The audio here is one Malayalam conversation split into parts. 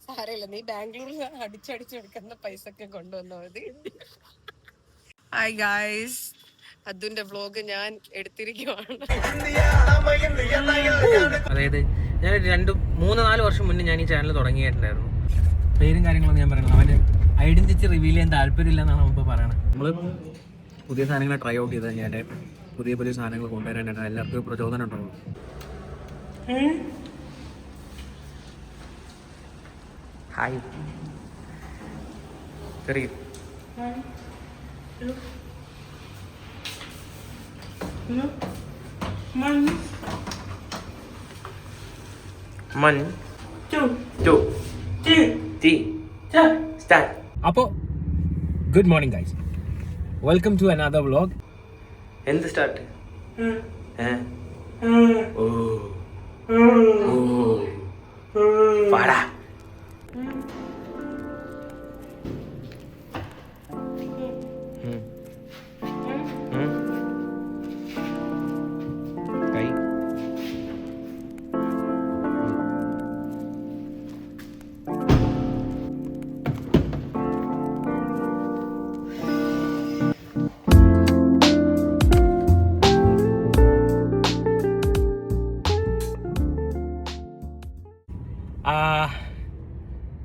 സാരമില്ല, നീ ബാംഗ്ലൂരിൽ അടിച്ചടിച്ചെടുക്കുന്ന പൈസ ഒക്കെ കൊണ്ടുവന്നാൽ മതി. ഹായ് ഗായ്സ്, അതുന്റെ വ്ലോഗ് ഞാൻ എടുത്തിരിക്കുവാണ്. അതായത് ഞാൻ 3-4 വർഷം മുന്നേ ഞാൻ ഈ ചാനൽ തുടങ്ങിയിട്ടുണ്ടായിരുന്നു. പേരും കാര്യങ്ങളൊന്നും ഞാൻ പറയണം, അവൻ്റെ ഐഡന്റിറ്റി റിവീൽ ചെയ്യാൻ താല്പര്യമില്ല എന്നാണ് നമ്മൾ പറയണത്. നമ്മൾ പുതിയ സാധനങ്ങൾ ട്രൈ ഔട്ട് ചെയ്ത് ഞാൻ പുതിയ പുതിയ സാധനങ്ങൾ കൊണ്ടുവരാനായിട്ട് എല്ലാവർക്കും പ്രചോദനം ഉണ്ടാവും. ഹായ് ചെറിയ അപ്പോ good morning guys, welcome to another vlog. എന്ത് സ്റ്റാർട്ട്? പാടാ.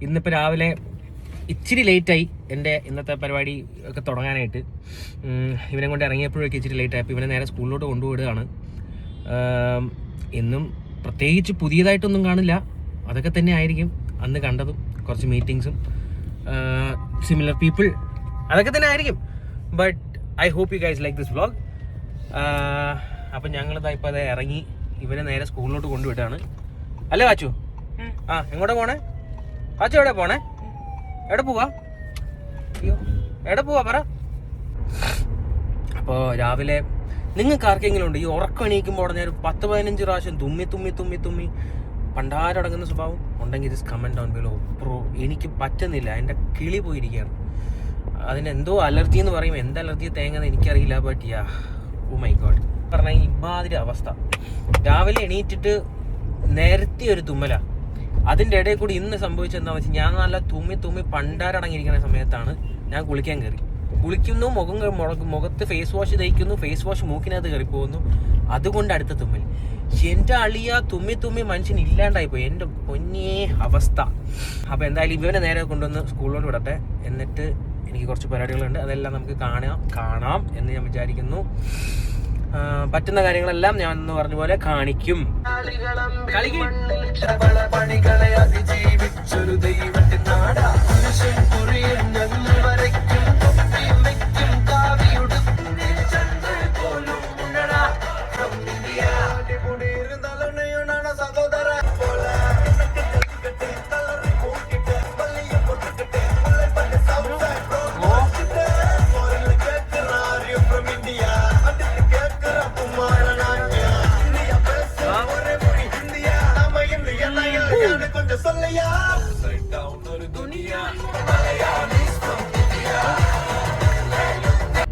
ഇന്നിപ്പോൾ രാവിലെ ഇച്ചിരി ലേറ്റായി എൻ്റെ ഇന്നത്തെ പരിപാടി ഒക്കെ തുടങ്ങാനായിട്ട്. ഇവനെ കൊണ്ട് ഇറങ്ങിയപ്പോഴൊക്കെ ഇച്ചിരി ലേറ്റായി. അപ്പോൾ ഇവനെ നേരെ സ്കൂളിലോട്ട് കൊണ്ടുപോയിടുകയാണ്. എന്നും പ്രത്യേകിച്ച് പുതിയതായിട്ടൊന്നും കാണില്ല, അതൊക്കെ തന്നെ ആയിരിക്കും അന്ന് കണ്ടതും. കുറച്ച് മീറ്റിങ്സും സിമിലർ പീപ്പിൾ, അതൊക്കെ തന്നെ ആയിരിക്കും. But I hope you guys like this vlog. അപ്പം ഞങ്ങളിതാ ഇപ്പോൾ അത് ഇറങ്ങി ഇവനെ നേരെ സ്കൂളിലോട്ട് കൊണ്ടുവിട്ടാണ്. അല്ലേ വാച്ചു? എങ്ങോട്ടാ പോണേ വാച്ചു? എവിടെ പോണേ? എവിടെ പോവാ? അയ്യോ, എവിടെ പോവാ പറ. അപ്പോൾ രാവിലെ നിങ്ങൾക്ക് ആർക്കെങ്കിലും ഉണ്ട് ഈ ഉറക്കം എണീക്കുമ്പോൾ ഉടനെ ഒരു 10-15 പ്രാവശ്യം തുമ്മി തുമ്മി തുമ്മി തുമ്മി പണ്ടാരടങ്ങുന്ന സ്വഭാവം ഉണ്ടെങ്കിൽ just comment down below. Bro, എനിക്ക് പറ്റുന്നില്ല, എൻ്റെ കിളി പോയിരിക്കുകയാണ്. അതിനെന്തോ അലർജി എന്ന് പറയും, എന്ത് അലർജി തേങ്ങന്ന് എനിക്കറിയില്ല. But ya, oh my god, പറഞ്ഞാൽ ഇമാതിരി അവസ്ഥ. രാവിലെ എണീറ്റിട്ട് നേരത്തെ ഒരു തുമ്മല. അതിൻ്റെ ഇടയിൽ കൂടി ഇന്ന് സംഭവിച്ചെന്താണെന്ന് വെച്ചാൽ ഞാൻ നല്ല തുമ്മി തുമ്മി പണ്ടാരടങ്ങിയിരിക്കുന്ന സമയത്താണ് ഞാൻ കുളിക്കാൻ കയറി. കുളിക്കുന്നു, മുഖത്ത് ഫേസ് വാഷ് തേക്കുന്നു, ഫേസ് വാഷ് മൂക്കിനകത്ത് കയറി പോകുന്നു, അതുകൊണ്ട് അടുത്ത തുമ്മൽ. എൻ്റെ അളിയ തുമ്മി തുമ്മി മനുഷ്യൻ ഇല്ലാണ്ടായിപ്പോയി. എൻ്റെ പൊന്നേ അവസ്ഥ. അപ്പോൾ എന്തായാലും ഇവനെ നേരെ കൊണ്ടുവന്ന് സ്കൂളിലോട്ട് വിടട്ടെ. എന്നിട്ട് എനിക്ക് കുറച്ച് പരിപാടികളുണ്ട്, അതെല്ലാം നമുക്ക് കാണാം എന്ന് ഞാൻ വിചാരിക്കുന്നു. പറ്റുന്ന കാര്യങ്ങളെല്ലാം ഞാൻ എന്ന് പറഞ്ഞ പോലെ കാണിക്കും.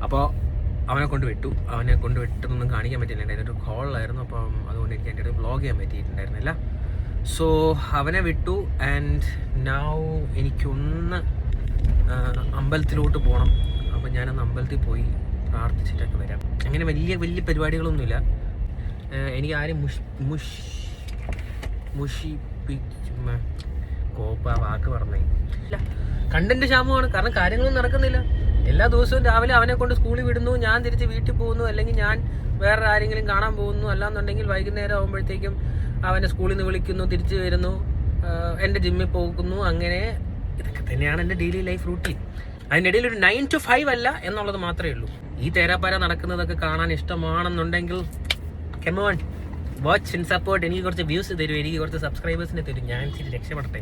അപ്പോൾ അവനെ കൊണ്ട് വിട്ടതൊന്നും കാണിക്കാൻ പറ്റിയിട്ടുണ്ടായിരുന്നു. ഒരു കോളായിരുന്നു, അപ്പം അതുകൊണ്ട് എനിക്ക് എൻ്റെ വ്ളോഗ് ചെയ്യാൻ പറ്റിയിട്ടുണ്ടായിരുന്നില്ല. സോ അവനെ വിട്ടു. ആൻഡ് നൗ എനിക്കൊന്ന് അമ്പലത്തിലോട്ട് പോകണം. അപ്പം ഞാനന്ന് അമ്പലത്തിൽ പോയി പ്രാർത്ഥിച്ചിട്ടൊക്കെ വരാം. അങ്ങനെ വലിയ വലിയ പരിപാടികളൊന്നുമില്ല. എനിക്ക് ആരും വാക്ക് പറഞ്ഞേ ഇല്ല. കണ്ടന്റ് ക്ഷാമമാണ്, കാരണം കാര്യങ്ങളൊന്നും നടക്കുന്നില്ല. എല്ലാ ദിവസവും രാവിലെ അവനെ കൊണ്ട് സ്കൂളിൽ വിടുന്നു, ഞാൻ തിരിച്ച് വീട്ടിൽ പോകുന്നു, അല്ലെങ്കിൽ ഞാൻ വേറെ ആരെങ്കിലും കാണാൻ പോകുന്നു. അല്ലാന്നുണ്ടെങ്കിൽ വൈകുന്നേരം ആകുമ്പോഴത്തേക്കും അവനെ സ്കൂളിൽ നിന്ന് വിളിക്കുന്നു, തിരിച്ച് വരുന്നു, എൻ്റെ ജിമ്മിൽ പോകുന്നു. അങ്ങനെ ഇതൊക്കെ തന്നെയാണ് എൻ്റെ ഡെയിലി ലൈഫ് റൂട്ടീൻ. അതിൻ്റെ ഇടയിൽ ഒരു 9 to 5 അല്ല എന്നുള്ളത് മാത്രമേ ഉള്ളൂ. ഈ തേരാപ്പാര നടക്കുന്നതൊക്കെ കാണാൻ ഇഷ്ടമാണെന്നുണ്ടെങ്കിൽ കമോൺ വാച്ച് ആൻഡ് സപ്പോർട്ട്. എനിക്ക് കുറച്ച് വ്യൂസ് തരും, എനിക്ക് കുറച്ച് സബ്സ്ക്രൈബേഴ്സിനെ തരും, ഞാൻ ഇച്ചിരി രക്ഷപ്പെടട്ടെ.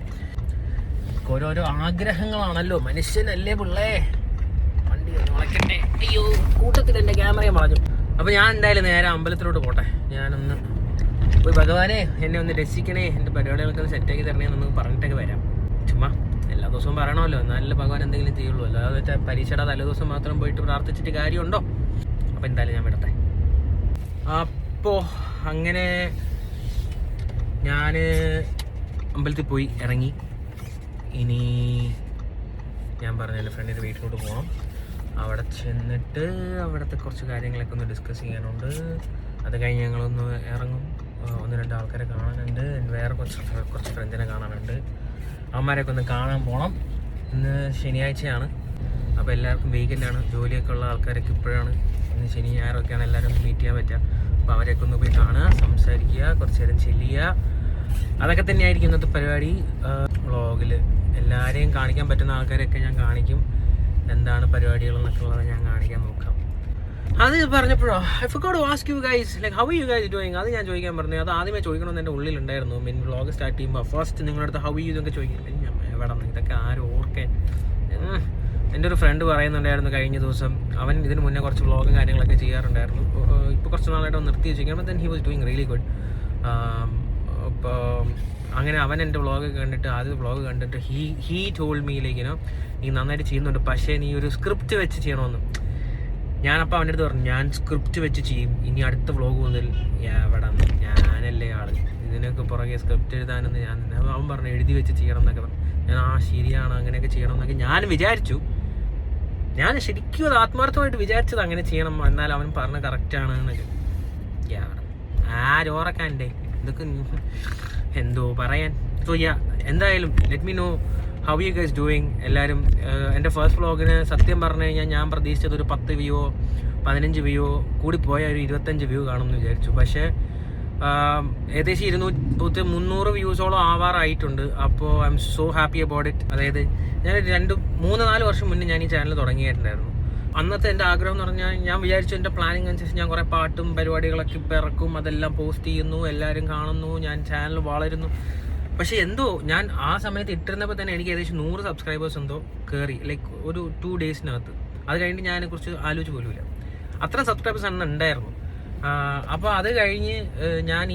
ഓരോരോ ആഗ്രഹങ്ങളാണല്ലോ മനുഷ്യനല്ലേ പിള്ളേ. വണ്ടി വളയ്ക്കട്ടെ. അയ്യോ, കൂട്ടത്തിൽ എൻ്റെ ക്യാമറയും വളഞ്ഞു. അപ്പോൾ ഞാൻ എന്തായാലും നേരെ അമ്പലത്തിലോട്ട് പോട്ടെ. ഞാനൊന്ന് പോയി ഭഗവാനെ എന്നെ ഒന്ന് രക്ഷിക്കണേ, എൻ്റെ പരിപാടികളൊക്കെ ഒന്ന് സെറ്റാക്കി തരണേ എന്നൊന്ന് പറഞ്ഞിട്ടൊക്കെ വരാം. ചുമ്മാ എല്ലാ ദിവസവും പറയണമല്ലോ, എന്നാലല്ലേ ഭഗവാൻ എന്തെങ്കിലും ചെയ്യുള്ളൂ. അല്ലാതെ പരീക്ഷയുടെ തലേദിവസം മാത്രം പോയിട്ട് പ്രാർത്ഥിച്ചിട്ട് കാര്യമുണ്ടോ? അപ്പോൾ എന്തായാലും ഞാൻ വിടട്ടെ. അപ്പോൾ അങ്ങനെ ഞാൻ അമ്പലത്തിൽ പോയി ഇറങ്ങി. ഇനി ഞാൻ പറഞ്ഞ എൻ്റെ ഫ്രണ്ടിൻ്റെ വീട്ടിലോട്ട് പോകണം. അവിടെ ചെന്നിട്ട് അവിടുത്തെ കുറച്ച് കാര്യങ്ങളൊക്കെ ഒന്ന് ഡിസ്കസ് ചെയ്യാനുണ്ട്. അത് കഴിഞ്ഞ് ഞങ്ങളൊന്ന് ഇറങ്ങും. 1-2 ആൾക്കാരെ കാണാനുണ്ട്. വേറെ കുറച്ച് ഫ്രണ്ട്സിനെ കാണാനുണ്ട്. അവന്മാരെയൊക്കെ ഒന്ന് കാണാൻ പോകണം. ഇന്ന് ശനിയാഴ്ചയാണ്, അപ്പോൾ എല്ലാവർക്കും വീക്കെൻഡാണ്. ജോലിയൊക്കെ ഉള്ള ആൾക്കാരൊക്കെ ഇപ്പോഴാണ്, ഇന്ന് ശനി ഞായറൊക്കെയാണ് എല്ലാവരും മീറ്റ് ചെയ്യാൻ പറ്റുക. അപ്പോൾ അവരെയൊക്കെ ഒന്ന് പോയി കാണുക, സംസാരിക്കുക, കുറച്ച് നേരം ചില്ല് ചെയ്യുക. അതൊക്കെ തന്നെയായിരിക്കും ഇന്നത്തെ പരിപാടി. വ്ളോഗിൽ എല്ലാവരെയും കാണിക്കാൻ പറ്റുന്ന ആൾക്കാരെയൊക്കെ ഞാൻ കാണിക്കും. എന്താണ് പരിപാടികളെന്നൊക്കെ ഉള്ളത് ഞാൻ കാണിക്കാൻ നോക്കാം. അത് പറഞ്ഞപ്പോഴോ I forgot to ask you guys like how you guys doing. അത് ഞാൻ ചോദിക്കാൻ പറഞ്ഞു. അത് ആദ്യമേ ചോദിക്കണമെന്ന് എൻ്റെ ഉള്ളിലുണ്ടായിരുന്നു. വ്ളോഗ് സ്റ്റാർട്ട് ചെയ്യുമ്പോൾ ഫസ്റ്റ് നിങ്ങളുടെ അടുത്ത് ഹൗ യു ഇതൊക്കെ ചോദിക്കും. ഞാൻ എവിടെ നിന്ന് ഇതൊക്കെ ആരും ഓർക്കാൻ. എൻ്റെ ഒരു ഫ്രണ്ട് പറയുന്നുണ്ടായിരുന്നു കഴിഞ്ഞ ദിവസം, അവൻ ഇതിന് മുന്നേ കുറച്ച് വ്ളോഗും കാര്യങ്ങളൊക്കെ ചെയ്യാറുണ്ടായിരുന്നു. ഇപ്പോൾ കുറച്ച് നാളായിട്ട് നിർത്തി വെച്ചിരിക്കണം. Then he was doing really good. അപ്പോൾ അങ്ങനെ അവൻ എൻ്റെ വ്ളോഗ് കണ്ടിട്ട്, ആദ്യ വ്ളോഗ് കണ്ടിട്ട് ഹീ ടോൾഡ് മീ ലൈക്ക് നീ നന്നായിട്ട് ചെയ്യുന്നുണ്ട്, പക്ഷേ നീ ഒരു സ്ക്രിപ്റ്റ് വെച്ച് ചെയ്യണമെന്ന്. ഞാനപ്പോൾ അവൻ്റെ അടുത്ത് പറഞ്ഞു, ഞാൻ സ്ക്രിപ്റ്റ് വെച്ച് ചെയ്യും. ഇനി അടുത്ത വ്ളോഗ് മുതൽ എവിടെ ഞാനല്ലേ ആള് ഇതിനൊക്കെ പുറകെ സ്ക്രിപ്റ്റ് എഴുതാനെന്ന്. അവൻ പറഞ്ഞു എഴുതി വെച്ച് ചെയ്യണം എന്നൊക്കെ പറഞ്ഞു. ഞാൻ ശരിയാണ്, അങ്ങനെയൊക്കെ ചെയ്യണം എന്നൊക്കെ ഞാൻ വിചാരിച്ചു. ഞാൻ ശരിക്കും അത് ആത്മാർത്ഥമായിട്ട് വിചാരിച്ചത് അങ്ങനെ ചെയ്യണം. എന്നാൽ അവൻ പറഞ്ഞ കറക്റ്റാണ് എന്നൊക്കെ. ആരോറക്കാൻ്റെ ഇതൊക്കെ എന്തോ പറയാൻ. സോ എന്തായാലും let me know how you guys doing. എല്ലാവരും എൻ്റെ ഫസ്റ്റ് വ്ളോഗിന് സത്യം പറഞ്ഞു കഴിഞ്ഞാൽ ഞാൻ പ്രതീക്ഷിച്ചത് ഒരു 10 വ്യൂവോ 15 വ്യൂവോ കൂടിപ്പോയ ഒരു 25 വ്യൂ കാണുമെന്ന് വിചാരിച്ചു. പക്ഷേ ഏകദേശം 200-300 വ്യൂസോളം ആവാറായിട്ടുണ്ട്. അപ്പോൾ I M so happy about it. അതായത് ഞാൻ 3-4 വർഷം മുന്നേ ഞാൻ ഈ ചാനൽ തുടങ്ങിയിട്ടുണ്ടായിരുന്നു. അന്നത്തെ എൻ്റെ ആഗ്രഹം എന്ന് പറഞ്ഞാൽ ഞാൻ വിചാരിച്ചു എൻ്റെ പ്ലാനിങ് അനുസരിച്ച് ഞാൻ കുറേ പാട്ടും പരിപാടികളൊക്കെ ഇപ്പോൾ ഇറക്കും, അതെല്ലാം പോസ്റ്റ് ചെയ്യുന്നു, എല്ലാവരും കാണുന്നു, ഞാൻ ചാനൽ വളരുന്നു. പക്ഷേ എന്തോ ഞാൻ ആ സമയത്ത് ഇട്ടിരുന്നപ്പോൾ തന്നെ എനിക്ക് ഏകദേശം 100 സബ്സ്ക്രൈബേഴ്സ് എന്തോ കയറി, ലൈക്ക് ഒരു 2 ഡേയ്സിനകത്ത്. അത് കഴിഞ്ഞിട്ട് ഞാൻ അതിനെക്കുറിച്ച് ആലോചിച്ച് പോലുമില്ല. അത്ര സബ്സ്ക്രൈബേഴ്സ് അന്ന് ഉണ്ടായിരുന്നു. അപ്പോൾ അത് കഴിഞ്ഞ് ഞാൻ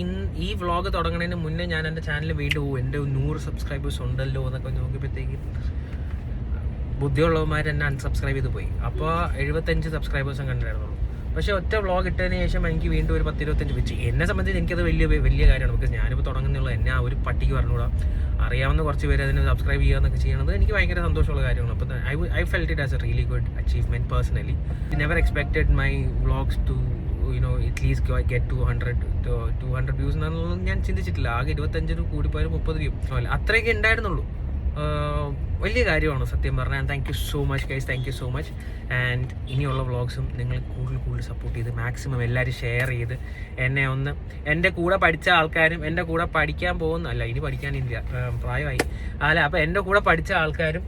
ഈ വ്ളോഗ് തുടങ്ങുന്നതിന് മുന്നേ ഞാൻ എൻ്റെ ചാനൽ വീണ്ടും എൻ്റെ 100 സബ്സ്ക്രൈബേഴ്സ് ഉണ്ടല്ലോ എന്നൊക്കെ നോക്കിയപ്പോഴത്തേക്കും ബുദ്ധിയുള്ളവന്മാർ എന്നെ അൺസബ്സ്ക്രൈബ് ചെയ്ത് പോയി. അപ്പോൾ 75 സബ്സ്ക്രൈബേഴ്സും കണ്ടിരുന്നുള്ളൂ. പക്ഷേ ഒറ്റ വ്ളോഗ് ഇട്ടതിന് ശേഷം എനിക്ക് വീണ്ടും ഒരു 10-25 വെച്ച്. എന്നെ സംബന്ധിച്ച് എനിക്കത് വലിയ കാര്യമാണ്. ബിക്കോസ് ഞാനിപ്പോൾ തുടങ്ങുന്നുള്ളൂ. എന്നെ ആ ഒരു പട്ടിക്ക് പറഞ്ഞുകൂടാ. അറിയാവുന്ന കുറച്ച് പേര് അതിന് സബ്സ്ക്രൈബ് ചെയ്യുക ചെയ്യണത് എനിക്ക് ഭയങ്കര സന്തോഷമുള്ള കാര്യമാണ്. അപ്പോൾ I felt it as a really good achievement personally. Never expected my vlogs to at least get 200 views എന്നുള്ളത് ഞാൻ ചിന്തിച്ചിട്ടില്ല. ആകെ 25 കൂടിപ്പോയാലും 30 വ്യൂ അല്ല, അത്രയൊക്കെ ഉണ്ടായിരുന്നുള്ളൂ. വലിയ കാര്യമാണ് സത്യം പറഞ്ഞാൽ. Thank you so much guys, thank you so much. And ഇനിയുള്ള വ്ളോഗ്സും നിങ്ങൾ കൂടുതൽ സപ്പോർട്ട് ചെയ്ത് മാക്സിമം എല്ലാവരും ഷെയർ ചെയ്ത് എന്നെ ഒന്ന്, എൻ്റെ കൂടെ പഠിച്ച ആൾക്കാരും എൻ്റെ കൂടെ പഠിക്കാൻ പോകുന്ന ഇനി പഠിക്കാനില്ല, പ്രായമായി അല്ല, അപ്പോൾ എൻ്റെ കൂടെ പഠിച്ച ആൾക്കാരും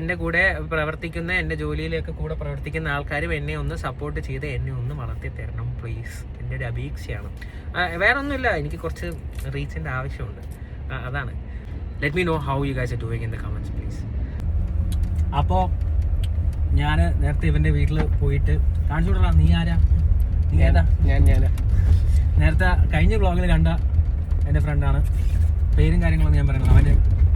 എൻ്റെ കൂടെ പ്രവർത്തിക്കുന്ന, എൻ്റെ ജോലിയിലൊക്കെ കൂടെ പ്രവർത്തിക്കുന്ന ആൾക്കാരും എന്നെ ഒന്ന് സപ്പോർട്ട് ചെയ്ത് എന്നെ ഒന്ന് വളർത്തി തരണം പ്ലീസ്. എൻ്റെ ഒരു അപേക്ഷയാണ്, വേറെ ഒന്നുമില്ല. എനിക്ക് കുറച്ച് റീച്ചിൻ്റെ ആവശ്യമുണ്ട്, അതാണ്. Let me know how you guys are doing in the comments please. അപ്പോൾ ഞാൻ നേരത്തെ ഇവൻ്റെ വീട്ടിൽ പോയിട്ട് കാണിച്ചു വിടറാ. നീ ആരാ? നീ ഏതാ? ഞാൻ നേരത്തെ കഴിഞ്ഞ വ്ളോഗിൽ കണ്ട എൻ്റെ ഫ്രണ്ടാണ്. പേരും കാര്യങ്ങളൊന്നും ഞാൻ പറയണം. അവൻ്റെ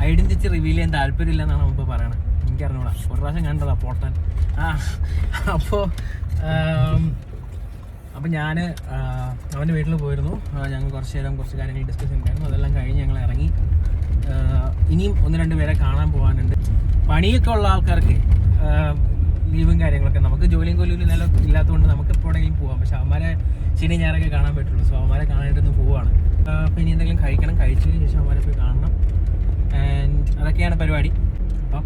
ഐഡൻറ്റിറ്റി റിവീൽ ചെയ്യാൻ താല്പര്യമില്ല എന്നാണ് അവൻ ഇപ്പോൾ പറയണത്. എനിക്കറിഞ്ഞൂടാ, ഒരു പ്രാവശ്യം കണ്ടതാ പോട്ടാൻ. അപ്പോൾ ഞാൻ അവൻ്റെ വീട്ടിൽ പോയിരുന്നു. ഞങ്ങൾ കുറച്ച് കാര്യങ്ങൾ ഡിസ്കസ് ഉണ്ടായിരുന്നു. അതെല്ലാം കഴിഞ്ഞ് ഞങ്ങൾ ഇറങ്ങി. ഇനിയും 1-2 പേരെ കാണാൻ പോകാനുണ്ട്. പണിയൊക്കെ ഉള്ള ആൾക്കാർക്ക് ലീവും കാര്യങ്ങളൊക്കെ, നമുക്ക് ജോലിയും കൊല്ലും ഇല്ലാത്തതുകൊണ്ട് നമുക്ക് എപ്പോഴെങ്കിലും പോകാം. പക്ഷെ അവന്മാരെ ശനി ഞായറൊക്കെ കാണാൻ പറ്റുള്ളൂ. സോ അവന്മാരെ കാണാനായിട്ടൊന്ന് പോവുകയാണ്. അപ്പോൾ ഇനി എന്തെങ്കിലും കഴിച്ചതിന് ശേഷം അവന്മാരെ പോയി കാണണം. ആൻഡ് അതൊക്കെയാണ് പരിപാടി. അപ്പം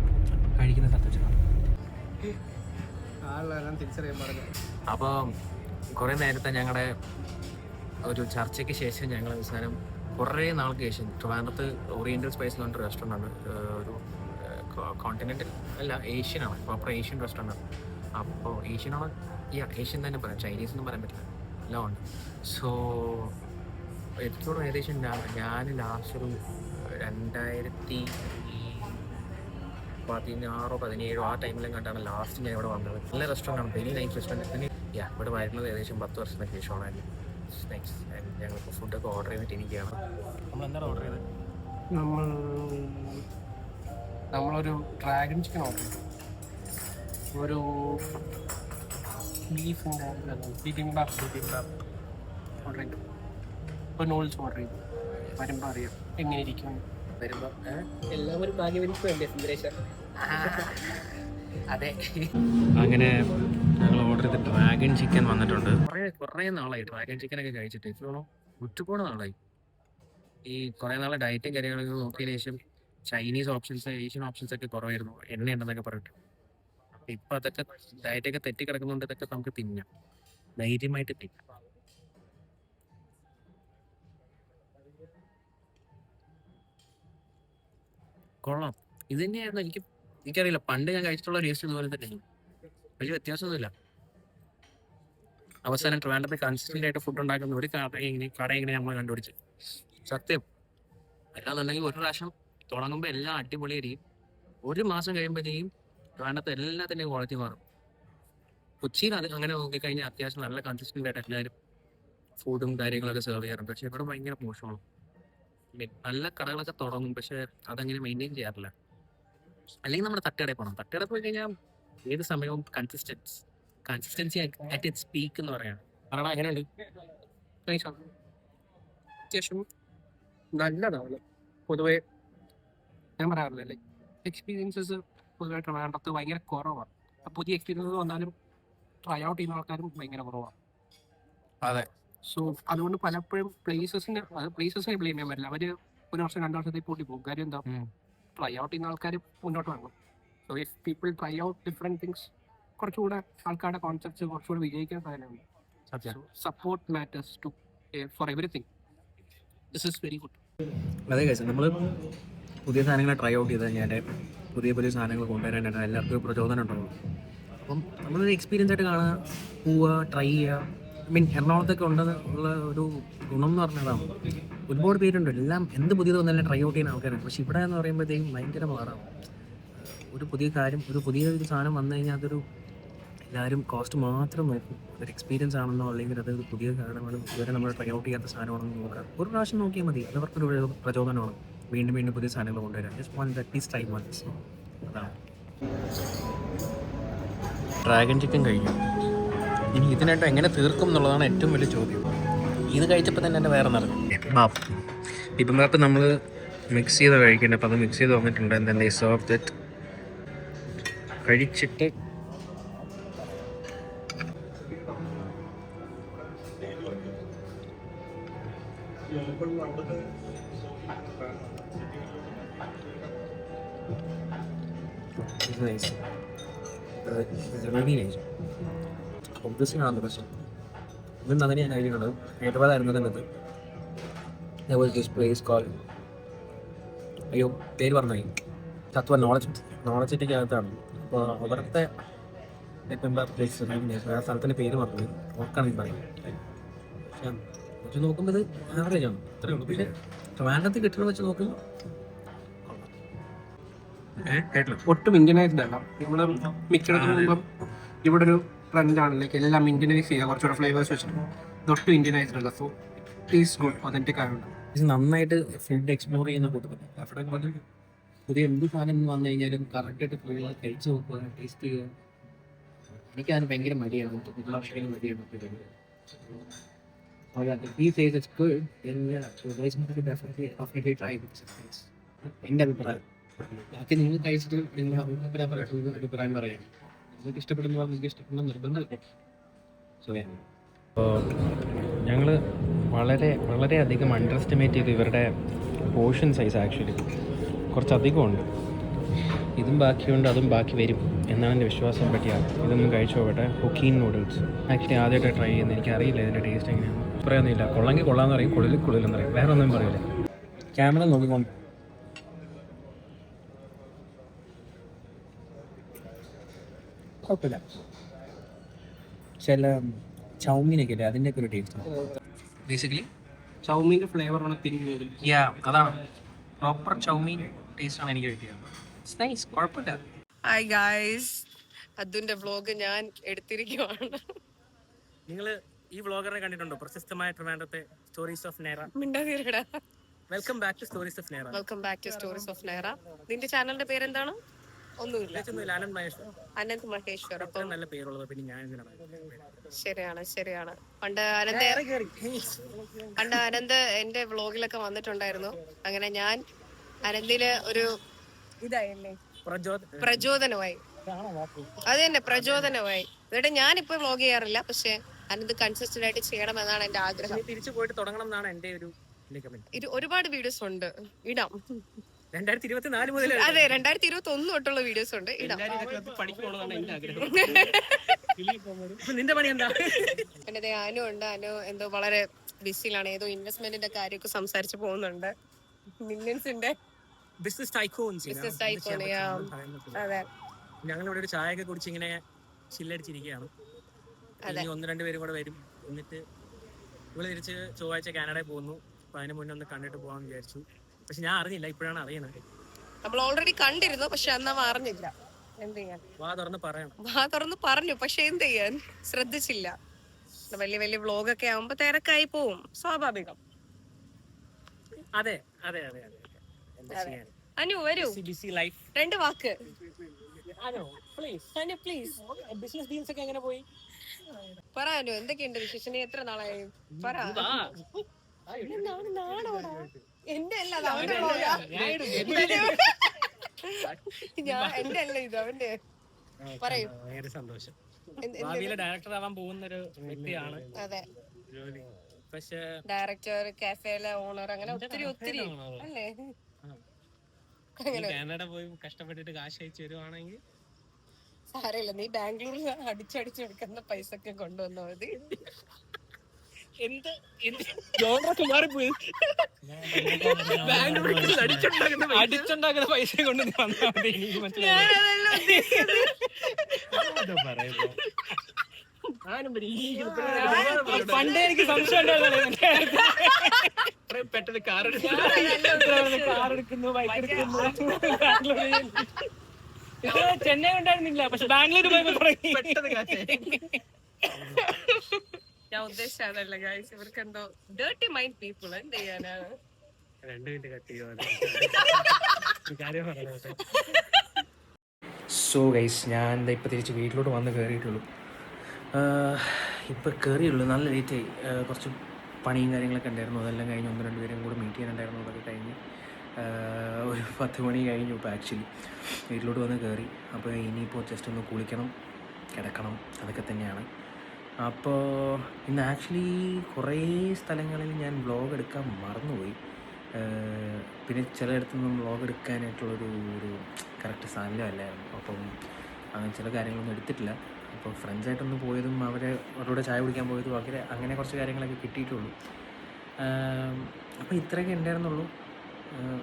കഴിക്കുന്ന സത്യം തിരിച്ചറിയാൻ പറഞ്ഞു. അപ്പോൾ കുറേ നേരത്തെ ഞങ്ങളുടെ ഒരു ചർച്ചയ്ക്ക് ശേഷം ഞങ്ങൾ അവസാനം കുറേ നാൾക്ക് ശേഷം ട്രിവാൻഡ്രത്ത് ഓറിയൻ്റൽ സ്പൈസ് എന്ന് പറഞ്ഞൊരു റെസ്റ്റോറൻ്റ് ആണ്. ഒരു കോണ്ടിനെൻ്റൽ അല്ല, ഏഷ്യനാണ്, പ്രോപ്പർ ഏഷ്യൻ റെസ്റ്റോറൻ്റ് ആണ്. അപ്പോൾ ഏഷ്യനാണ്, ഏഷ്യൻ തന്നെ പറയാം, ചൈനീസ് ഒന്നും പറയാൻ പറ്റില്ല, എല്ലാം ഉണ്ട്. സോ എപ്പോഴും ഏകദേശം ഞാൻ ലാസ്റ്റ് ഒരു 2016-17 ആ ടൈമിലും കണ്ടാണ് ലാസ്റ്റ് ഞാൻ ഇവിടെ വന്നത്. നല്ല റെസ്റ്റോറൻ്റ് ആണ്, വെരി നൈസ് റെസ്റ്റോറൻറ്റ്. പിന്നെ ഇവിടെ വരുന്നത് ഏകദേശം 10 വർഷത്തിന് ശേഷമാണ്. സ്നാക്സ് ഞങ്ങൾക്ക് ഫുഡൊക്കെ ഓർഡർ ചെയ്തിട്ട് ഇരിക്കുകയാണ്. നമ്മളെന്താണ് ഓർഡർ ചെയ്തത്? നമ്മളൊരു ഡ്രാഗൺ ചിക്കൻ ഓർഡർ ചെയ്തു, ഒരു ബീഫിൻ്റെ ബിബിംബാപ്പ് ഓർഡർ ചെയ്തു, ഇപ്പോൾ നൂഡിൽസ് ഓർഡർ ചെയ്തു. വരുമ്പോൾ അറിയാം എങ്ങനെ ഇരിക്കും. വരുമ്പോ എല്ലാം ഒരു ഭാഗ്യവരിപ്പല്ലേ സുന്ദരേശ്വർ. അതെ. അങ്ങനെ ഞങ്ങൾ ഓർഡർ ചെയ്ത ഡ്രാഗൺ ചിക്കൻ വന്നിട്ടുണ്ട്. കുറേ നാളായി ഡ്രാഗൺ ചിക്കൻ ഒക്കെ കഴിച്ചിട്ട്. ഒരുപാട് നാളായി. ഈ കുറേ നാളെ ഡയറ്റും കാര്യങ്ങളൊക്കെ നോക്കിയതിനു ശേഷം ചൈനീസ് ഓപ്ഷൻസ്, ഏഷ്യൻ ഓപ്ഷൻസ് ഒക്കെ കുറവായിരുന്നു, എണ്ണയുണ്ടെന്നൊക്കെ പറഞ്ഞിട്ട്. അപ്പൊ ഇപ്പൊ അതൊക്കെ ഡയറ്റൊക്കെ തെറ്റി കിടക്കുന്നുണ്ട്. ഇതൊക്കെ നമുക്ക് തിന്നാം, ധൈര്യമായിട്ട് തിന്നാം. കൊള്ളാം. ഇത് തന്നെയായിരുന്നു എനിക്കറിയില്ല, പണ്ട് ഞാൻ കഴിച്ചിട്ടുള്ള ടേസ്റ്റ് ഇതുപോലെ തന്നെ, വലിയ വ്യത്യാസമൊന്നുമില്ല. അവസാനം ട്രിവാൻഡ്രത്ത് കൺസിസ്റ്റന്റ് ആയിട്ട് ഫുഡ് ഉണ്ടാക്കുന്ന ഒരു കട ഇങ്ങനെ നമ്മൾ കണ്ടുപിടിച്ച്. സത്യം. അല്ലാന്നുണ്ടെങ്കിൽ ഒരു പ്രാവശ്യം തുടങ്ങുമ്പോൾ എല്ലാം അടിപൊളിയായിരിക്കും, ഒരു മാസം കഴിയുമ്പോഴത്തേക്കും ട്രിവാൻഡ്രത്ത് എല്ലാത്തിൻ്റെയും ക്വാളിറ്റി മാറും. കൊച്ചിയിൽ അത് അങ്ങനെ നോക്കിക്കഴിഞ്ഞാൽ അത്യാവശ്യം നല്ല കൺസിസ്റ്റന്റ് ആയിട്ട് എല്ലാവരും ഫുഡും കാര്യങ്ങളൊക്കെ സെർവ് ചെയ്യാറുണ്ട്. പക്ഷെ ഇവിടെ ഭയങ്കര മോശമാണ്. നല്ല കടകളൊക്കെ തുടങ്ങും, പക്ഷെ അതങ്ങനെ മെയിൻറ്റെയിൻ ചെയ്യാറില്ല. അല്ലെങ്കിൽ നമ്മുടെ തട്ടുകടയിൽ പോകണം. തട്ടുകടയിൽ പോയി കഴിഞ്ഞാൽ ഏത് സമയവും കൺസിസ്റ്റൻസി അറ്റ് ഇറ്റ്സ് പീക്ക് എന്ന് പറയാണ്. കാരണം അങ്ങനെയുണ്ട്. അത്യാവശ്യം നല്ലതാണ് പൊതുവെ. ഞാൻ പറയാറില്ലേ, എക്സ്പീരിയൻസസ് പൊതുവെ ട്രിവാൻഡ്രത്ത് ഭയങ്കര കുറവാണ്. പുതിയ എക്സ്പീരിയൻസസ് വന്നാലും ട്രൈ ഔട്ട് ചെയ്യുന്ന ആൾക്കാരും ഭയങ്കര കുറവാണ്. അതെ. സോ അതുകൊണ്ട് പലപ്പോഴും പ്ലേസസിനെ ബ്ലെയിം ചെയ്യാൻ പറ്റില്ല. അവര് ഒരു വർഷം 2 വർഷത്തേക്ക് കൂട്ടി പോകും. കാര്യം എന്താ, ട്രൈ ഔട്ട് ചെയ്യുന്ന ആൾക്കാർ മുന്നോട്ട് വരണം. So if people try out different things, കുറച്ചുകൂടെ ആൾക്കാരുടെ കോൺസെപ്റ്റ്സ് കുറച്ചുകൂടെ വിജയിക്കാൻ സാധ്യതയുണ്ട്. Support matters to for everything. This is very good. അതെ കഴിച്ചു. നമ്മൾ പുതിയ സാധനങ്ങൾ ട്രൈ ഔട്ട് ചെയ്ത് കഴിഞ്ഞാൽ പുതിയ സാധനങ്ങൾ കൊണ്ടുവരാനായിട്ട് എല്ലാവർക്കും പ്രചോദനം ഉണ്ടാവും. അപ്പം നമ്മളൊരു എക്സ്പീരിയൻസ് ആയിട്ട് കാണുക, പോവുക, ട്രൈ ചെയ്യുക. എറണാകുളത്തൊക്കെ ഉള്ള ഒരു ഗുണം എന്ന് പറഞ്ഞതാണ്, ഒരുപാട് പേരുണ്ട്, എല്ലാം എന്ത് പുതിയത് വന്നാലും ട്രൈ ഔട്ട് ചെയ്യുന്ന ആൾക്കാരുണ്ട്. പക്ഷെ ഇവിടെ എന്ന് പറയുമ്പോഴത്തേക്കും ഭയങ്കര മാറാം. ഒരു പുതിയ സാധനം വന്നു കഴിഞ്ഞാൽ അതൊരു എല്ലാവരും കോസ്റ്റ് മാത്രം നോക്കും. അതൊരു എക്സ്പീരിയൻസ് ആണെന്നോ അല്ലെങ്കിൽ അതൊരു പുതിയ സാധനമാണ്, ഇതുവരെ നമ്മൾ ട്രൈ ഔട്ട് ചെയ്യാത്ത സാധനമാണെന്ന് നോക്കാം. ഒരു പ്രാവശ്യം നോക്കിയാൽ മതി, അവർക്കൊരു പ്രചോദനമാണ് വീണ്ടും പുതിയ സാധനങ്ങൾ കൊണ്ടുവരാൻ. Just one at least try once. അതാണ്. ഡ്രാഗൺ ചിക്കൻ കഴിക്കും. ഇനി ഇതിനായിട്ട് എങ്ങനെ തീർക്കും എന്നുള്ളതാണ് ഏറ്റവും വലിയ ചോദ്യം. ഇത് കഴിച്ചപ്പോൾ തന്നെ എൻ്റെ വേറെ നടക്കും. ബിബിംബാപ്പ് നമ്മൾ മിക്സ് ചെയ്ത് കഴിക്കുന്നത്. അപ്പോൾ അത് മിക്സ് ചെയ്ത് വന്നിട്ടുണ്ട്. എന്താ സോഫ്റ്റ് ദറ്റ് കഴിച്ചിട്ട് ഒബ്വിയസ്ലിയാണ് പ്രശ്നം. ഇതൊന്നും അങ്ങനെ ഞാൻ കഴിക്കുന്നുണ്ട്. ഹൈദരാബാദായിരുന്നു തന്നത്. പ്ലേസ് കോൾ, അയ്യോ പേര് പറഞ്ഞു, തത്വ നോളജ് സിറ്റിക്കകത്താണ്. അപ്പോൾ അവിടുത്തെ പ്ലേസ് ആ സ്ഥലത്തിൻ്റെ പേര് പറഞ്ഞു ഓർക്കാണെങ്കിൽ പറയും. പക്ഷെ വെച്ച് നോക്കുമ്പോൾ ഇത് ആവറേജ് ആണ്, അത്രയേ ഉള്ളൂ. പക്ഷേ ട്രിവാൻഡ്രത്ത് കിട്ടുന്നത് വെച്ച് നോക്കുമ്പോൾ ഒട്ടും ഇന്ത്യനൈസ്ഡ് അല്ല. നമ്മൾ മിക്കയിടത്ത് പോകുമ്പം ഇവിടെ ഒരു ട്രെൻഡാണ് ലൈക്ക് എല്ലാം ഇന്ത്യനൈസ് ചെയ്യുക, കുറച്ചുകൂടെ ഫ്ലേവേഴ്സ് വെച്ചിട്ട്. ഇതൊട്ടും ഇന്ത്യനൈസ്ഡ് അല്ല. സോ ടേസ്റ്റ് ഗുഡ്, ഒതന്റിക് ആയതുകൊണ്ട് ഇത് നന്നായിട്ട് ഫുഡ് എക്സ്പ്ലോർ ചെയ്യുന്ന കൂട്ടത്തിൽ അവിടെ പോലെ പുതിയ എന്ത് സാധനം വന്നു കഴിഞ്ഞാലും കറക്റ്റായിട്ട് ഫ്ലേവർ കഴിച്ച് നോക്കുക, ടേസ്റ്റ് ചെയ്യുക. എനിക്കതിന് ഭയങ്കര മടിയാണ്, മടിയാണ്. എൻ്റെ അഭിപ്രായം. ബാക്കി നിങ്ങൾ കഴിച്ചിട്ട് നിങ്ങൾ അഭിപ്രായം പറയാം. നിങ്ങൾക്ക് ഇഷ്ടപ്പെടുന്ന നിങ്ങൾക്ക് ഇഷ്ടപ്പെടുന്ന നിർബന്ധമില്ല. ഞങ്ങൾ വളരെയധികം അണ്ടർ എസ്റ്റിമേറ്റ് ചെയ്ത് ഇവരുടെ പോർഷൻ സൈസ് ആക്ച്വലി കുറച്ചധികമുണ്ട്. ഇതും ബാക്കിയുണ്ട്, അതും ബാക്കി വരും എന്നാണ് എൻ്റെ വിശ്വാസം. പറ്റിയാണ് ഇതൊന്നും കഴിച്ചു പോകട്ടെ. ഹൊക്കീൻ നൂഡിൽസ് ആക്ച്വലി ആദ്യമായിട്ട് ട്രൈ ചെയ്യുന്നത്. എനിക്കറിയില്ല ഇതിൻ്റെ ടേസ്റ്റ് എങ്ങനെയാണ്. പറയുന്നില്ല, കൊള്ളെങ്കിൽ കൊള്ളാമെന്ന് പറയും, കൊള്ളിലെന്ന് പറയും, വേറെ ഒന്നും പറയില്ല. ക്യാമറ നോക്കിക്കൊണ്ട് കുഴപ്പമില്ല. ചില ചൗമീനൊക്കെ ഇല്ലേ, അതിൻ്റെയൊക്കെ ഒരു ടേസ്റ്റ് ബേസിക്കലി. ചൗമീൻ്റെ ഫ്ലേവറാണ് തിരിഞ്ഞത്. അതാണ് പ്രോപ്പർ ചൗമീൻ ടേസ്റ്റാണ് എനിക്ക് കിട്ടിയത്. നൈസ്, കുഴപ്പമില്ല. ഹായ് ഗായ്സ്, അതുന്റെ വ്ലോഗ് ഞാൻ എടുത്തിരിക്കുവാണ്. നിങ്ങൾ ഈ വ്ളോഗറിനെ കണ്ടിട്ടുണ്ടോ? പ്രശസ്തമായ ട്രിവാൻഡ്രത്തെ സ്റ്റോറീസ് ഓഫ് നേറ. മിണ്ടാതിരടാ. Welcome back to stories of Nera. Welcome back to stories of Nera. നിന്റെ ചാനലിന്റെ പേരെന്താണ്? ഒന്നുമില്ല, അനന്ത് മഹേശ്വർ. അപ്പം നല്ല പേരുള്ളത് പിന്നെ ഞാൻ ശരിയാണ്. പണ്ട് അനന്ത് എന്റെ വ്ലോഗിലൊക്കെ വന്നിട്ടുണ്ടായിരുന്നു. അങ്ങനെ ഞാൻ അനന്തിന് ഒരു ഇതായല്ലേ, പ്രചോദനമായി. അത് തന്നെ, പ്രചോദനമായി. എന്നിട്ട് ഞാനിപ്പോ വ്ലോഗ് ചെയ്യാറില്ല, പക്ഷെ അനന്ത് കൺസിസ്റ്റന്റ് ആയിട്ട് ചെയ്യണമെന്നാണ് എന്റെ ആഗ്രഹം. തിരിച്ചു പോയിട്ട് തുടങ്ങണം എന്നാണ് എന്റെ ഒരു ഇത് ഒരുപാട് വീഡിയോസ് ഉണ്ട്, ഇടാം. 2024 മുതൽ. അതെ, 2021 തൊട്ടുള്ള വീഡിയോസ് ഉണ്ട്, ഇടാം. നിന്റെ പണി എന്താ? പിന്നെ അനു ഉണ്ട്. അനു എന്തോ വളരെ ബിസിയിലാണ്, ഏതോ ഇൻവെസ്റ്റ്മെന്റിന്റെ കാര്യമൊക്കെ സംസാരിച്ച് പോകുന്നുണ്ട്. മില്യൻസിന്റെ ബിസിനസ് ടൈക്കോൺസ്. അതെ, ഞങ്ങളിവിടെ ഒരു ചായ ഒക്കെ കുടിച്ച് ഇങ്ങനെ ചില്ലടിച്ചിരിക്കുകയാണ്. ഇനി 1-2 പേരും കൂടെ വരും. എന്നിട്ട് ഇവിടെ തിരിച്ച് ചൊവ്വാഴ്ച കാനഡയിൽ പോകുന്നു. അപ്പൊ അതിന് മുന്നേ ഒന്ന് കണ്ടിട്ട് പോകാൻ വിചാരിച്ചു. പക്ഷെ ഞാൻ അറിഞ്ഞില്ല, ഇപ്പോഴാണ് അറിയുന്നത്. നമ്മൾ ഓൾറെഡി കണ്ടിരുന്നു, പക്ഷെ അന്ന് അറിഞ്ഞില്ല. എന്ത് ചെയ്യാൻ, വാ തുറന്ന് പറഞ്ഞു, പക്ഷെ എന്ത് ചെയ്യാൻ ശ്രദ്ധിച്ചില്ല. വലിയ വലിയ വ്ലോഗൊക്കെ ആവുമ്പോ തിരക്കായി പോവും, സ്വാഭാവികം. അതെ അതെ അതെ അതെ. അനു വരൂ, 2 വാക്ക്. അനു പ്ലീസ്. ബിസിനസ് ഡീൽസ് ഒക്കെ എങ്ങനെ പോയി? പറ അനു, എന്തൊക്കെയുണ്ട് വിശേഷം? നീ എത്ര നാളായി? പറ. നാണോടാ, എന്റെ അല്ല, അത് അവന്റെ വ്ലോഗാ. എന്റെ അല്ല ഇത്, അവന്റെ. പറയൂ. സന്തോഷം. ഭാവിയിലെ ഡയറക്ടർ ആവാൻ പോകുന്ന ഒരു വ്യക്തിയാണ്. അതെ, പക്ഷേ ഡയറക്ടർ, കാഫേയിലെ ഓണർ, അങ്ങനെ ഒത്തിരി അല്ലേ? കാനഡ പോയി കഷ്ടപ്പെട്ടിട്ട് കാശ് അയച്ചു വരുവാണെങ്കിൽ സാരമില്ല, നീ ബാംഗ്ലൂരിൽ അടിച്ചടിച്ചെടുക്കുന്ന പൈസ ഒക്കെ കൊണ്ടുവന്നാ മതി. മാറിപ്പോയി. അടിച്ചുണ്ടാക്കുന്ന പൈസ കൊണ്ട് വന്നാൽ മതി. പണ്ടേ എനിക്ക് സംശയം ഉണ്ടായിരുന്നു. പെട്ടെന്ന് കാർ എടുക്കുന്നു, ബൈക്ക് എടുക്കുന്നു. ചെന്നൈ ഉണ്ടായിരുന്നില്ല, പക്ഷെ ബാംഗ്ലൂർ പോയപ്പോ തുടങ്ങി. ഞാൻ ഉദ്ദേശിച്ചതല്ല ഗൈസ്, ഇവർക്ക് എന്തോ ഡേർട്ടി മൈൻഡ് പീപ്പിൾ. എന്ത് ചെയ്യാനാണ്? 2 മിനിറ്റ് കട്ട് ചെയ്യുമോ? സോ ഗൈസ്, ഞാൻ ഇപ്പം തിരിച്ച് വീട്ടിലോട്ട് വന്ന് കയറിയിട്ടുള്ളൂ. ഇപ്പം കയറിയുള്ളൂ, നല്ല ലേറ്റായി. കുറച്ച് പണിയും കാര്യങ്ങളൊക്കെ ഉണ്ടായിരുന്നു, അതെല്ലാം കഴിഞ്ഞ് 1-2 പേരും കൂടെ മീറ്റ് ചെയ്യാനുണ്ടായിരുന്നു. അതൊക്കെ കഴിഞ്ഞ് ഒരു 10 മണി കഴിഞ്ഞു ഇപ്പോൾ ആക്ച്വലി. വീട്ടിലോട്ട് വന്ന് കയറി. അപ്പോൾ ഇനിയിപ്പോൾ ജസ്റ്റ് ഒന്ന് കുളിക്കണം, കിടക്കണം, അതൊക്കെ തന്നെയാണ്. അപ്പോൾ ഇന്ന് ആക്ച്വലി കുറേ സ്ഥലങ്ങളിൽ ഞാൻ വ്ളോഗ് എടുക്കാൻ മറന്നുപോയി. പിന്നെ ചിലയിടത്തൊന്നും വ്ളോഗ് എടുക്കാനായിട്ടുള്ളൊരു കറക്റ്റ് സാധനമല്ലായിരുന്നു. അപ്പം അങ്ങനെ ചില കാര്യങ്ങളൊന്നും എടുത്തിട്ടില്ല. അപ്പോൾ ഫ്രണ്ട്സായിട്ടൊന്ന് പോയതും അവരോട് ചായ കുടിക്കാൻ പോയതും അങ്ങനെ കുറച്ച് കാര്യങ്ങളൊക്കെ കിട്ടിയിട്ടുള്ളൂ. അപ്പോൾ ഇത്രയൊക്കെ ഉണ്ടായിരുന്നുള്ളൂ.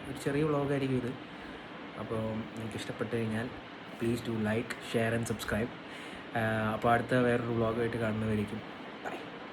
ഒരു ചെറിയ വ്ളോഗായിരിക്കും ഇത്. അപ്പോൾ നിങ്ങൾക്ക് ഇഷ്ടപ്പെട്ട് കഴിഞ്ഞാൽ please do like, share and subscribe. അപ്പോൾ അടുത്ത വേറൊരു വ്ളോഗായിട്ട് കാണുന്നതായിരിക്കും.